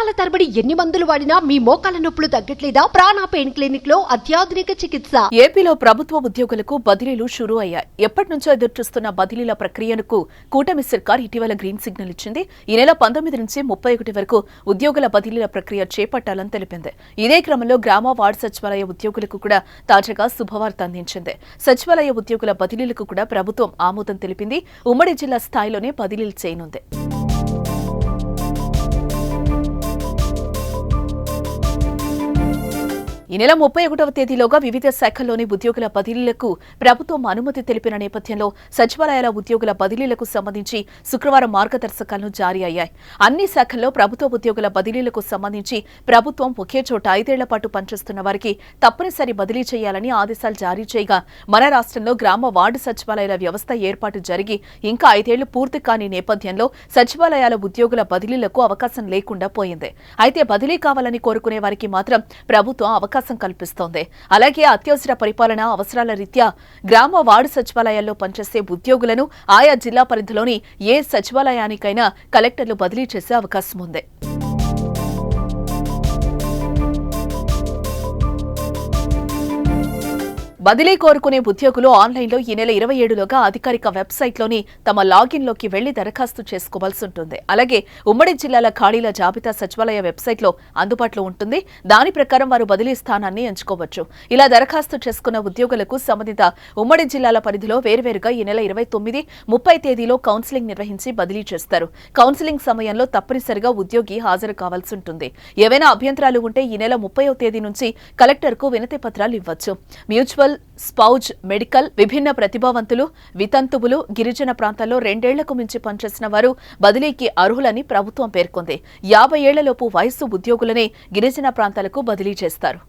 నెలల తరబడి ఎన్ని మందులు వాడినా మీ మోకాల నొప్పులు తగ్గట్లేదా? ప్రాణ పెయిన్ క్లినిక్ లో అత్యాధునిక చికిత్స. ఏపీలో ప్రభుత్వ ఉద్యోగులకు బదిలీలు షురూ అయ్యాయి. ఎప్పటి నుంచో ఎదురుచూస్తున్న బదిలీల ప్రక్రియకు కూటమి సర్కార్ ఇటీవల గ్రీన్ సిగ్నల్ ఇచ్చింది. ఈ నెల 19 నుంచి 31 వరకు ఉద్యోగుల బదిలీల ప్రక్రియ చేపట్టాలని తెలిపింది. ఇదే క్రమంలో గ్రామ వార్డు సచివాలయ ఉద్యోగులకు కూడా తాజాగా శుభవార్త అందించింది. సచివాలయ ఉద్యోగుల బదిలీలకు కూడా ప్రభుత్వం ఆమోదం తెలిపింది. ఉమ్మడి జిల్లా స్థాయిలోనే బదిలీలు చేయనుంది. ఈ నెల 31వ తేదీలోగా వివిధ శాఖల్లోని ఉద్యోగుల బదిలీలకు ప్రభుత్వం అనుమతి తెలిపిన నేపథ్యంలో సచివాలయాల ఉద్యోగుల బదిలీలకు సంబంధించి శుక్రవారం మార్గదర్శకాలను జారీ అయ్యాయి. అన్ని శాఖల్లో ప్రభుత్వ ఉద్యోగుల బదిలీలకు సంబంధించి ప్రభుత్వం ఒకే చోట 5 ఏళ్ల పాటు పనిచేస్తున్న వారికి తప్పనిసరి బదిలీ చేయాలని ఆదేశాలు జారీ చేయగా మన రాష్ట్రంలో గ్రామ వార్డు సచివాలయాల వ్యవస్థ ఏర్పాటు జరిగి ఇంకా 5 ఏళ్లు పూర్తి కాని నేపథ్యంలో సచివాలయాల ఉద్యోగుల బదిలీలకు అవకాశం లేకుండా పోయింది. అయితే బదిలీ కావాలని కోరుకునే వారికి మాత్రం ప్రభుత్వం అవకాశం కల్పిస్తోంది. అలాగే అత్యవసర పరిపాలన అవసరాల రీత్యా గ్రామ వార్డు సచివాలయాల్లో పనిచేసే ఉద్యోగులను ఆయా జిల్లా పరిధిలోని ఏ సచివాలయానికైనా కలెక్టర్లు బదిలీ చేసే అవకాశం ఉంది. బదిలీ కోరుకునే ఉద్యోగులు ఆన్లైన్లో ఈ నెల 27లోగా అధికారిక వెబ్సైట్లోని తమ లాగిన్లోకి వెళ్లి దరఖాస్తు చేసుకోవాల్సి ఉంటుంది. అలాగే ఉమ్మడి జిల్లాల ఖాళీల జాబితా సచివాలయ వెబ్సైట్లో అందుబాటులో ఉంటుంది. దాని ప్రకారం వారు బదిలీ స్థానాన్ని ఎంచుకోవచ్చు. ఇలా దరఖాస్తు చేసుకున్న ఉద్యోగులకు సంబంధిత ఉమ్మడి జిల్లాల పరిధిలో వేర్వేరుగా ఈ నెల 29, 30 తేదీలో కౌన్సిలింగ్ నిర్వహించి బదిలీ చేస్తారు. కౌన్సిలింగ్ సమయంలో తప్పనిసరిగా ఉద్యోగి హాజరు కావాల్సి ఉంటుంది. ఏవైనా అభ్యంతరాలు ఉంటే ఈ నెల 30వ తేదీ నుంచి కలెక్టర్కు వినతి పత్రాలు ఇవ్వచ్చు. మ్యూచువల్, స్పౌజ్, మెడికల్, విభిన్న ప్రతిభావంతులు, వితంతువులు, గిరిజన ప్రాంతాల్లో 2 ఏళ్లకు మించి పనిచేసిన వారు బదిలీకి అర్హులని ప్రభుత్వం పేర్కొంది. 50 ఏళ్లలోపు వయస్సు ఉద్యోగులనే గిరిజన ప్రాంతాలకు బదిలీ చేస్తారు.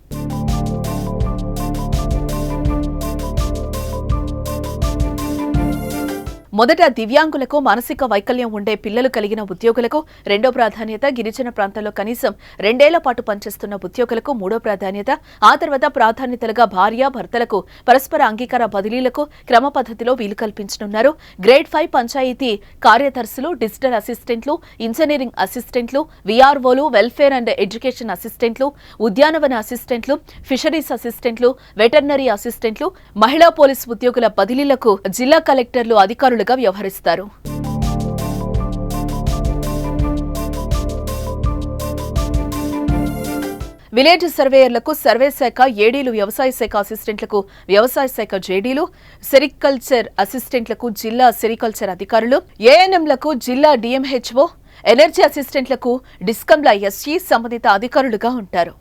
మొదట దివ్యాంగులకు మానసిక వైకల్యం ఉండే పిల్లలు కలిగిన ఉద్యోగులకు 2వ ప్రాధాన్యత, గిరిజన ప్రాంతాల్లో కనీసం 2 ఏళ్ల పాటు పనిచేస్తున్న ఉద్యోగులకు 3వ ప్రాధాన్యత, ఆ తర్వాత ప్రాధాన్యతలుగా భార్య భర్తలకు పరస్పర అంగీకార బదిలీలకు క్రమ పద్ధతిలో వీలు కల్పించనున్నారు. గ్రేడ్ 5 పంచాయతీ కార్యదర్శులు, డిజిటల్ అసిస్టెంట్లు, ఇంజనీరింగ్ అసిస్టెంట్లు, వీఆర్ఓలు, వెల్ఫేర్ అండ్ ఎడ్యుకేషన్ అసిస్టెంట్లు, ఉద్యానవన అసిస్టెంట్లు, ఫిషరీస్ అసిస్టెంట్లు, వెటర్నరీ అసిస్టెంట్లు, మహిళా పోలీసు ఉద్యోగుల బదిలీలకు జిల్లా కలెక్టర్లు అధికారులు వ్యవహరిస్తారు. విలేజ్ సర్వేయర్లకు సర్వే శాఖ ఏడీలు, వ్యవసాయ శాఖ అసిస్టెంట్లకు వ్యవసాయ శాఖ జేడీలు, సెరికల్చర్ అసిస్టెంట్లకు జిల్లా సెరికల్చర్ అధికారులు, ఏఎన్ఎంలకు జిల్లా డిఎంహెచ్ఓ, ఎనర్జీ అసిస్టెంట్లకు డిస్కంల ఎస్ఈ సంబంధిత అధికారులుగా ఉంటారు.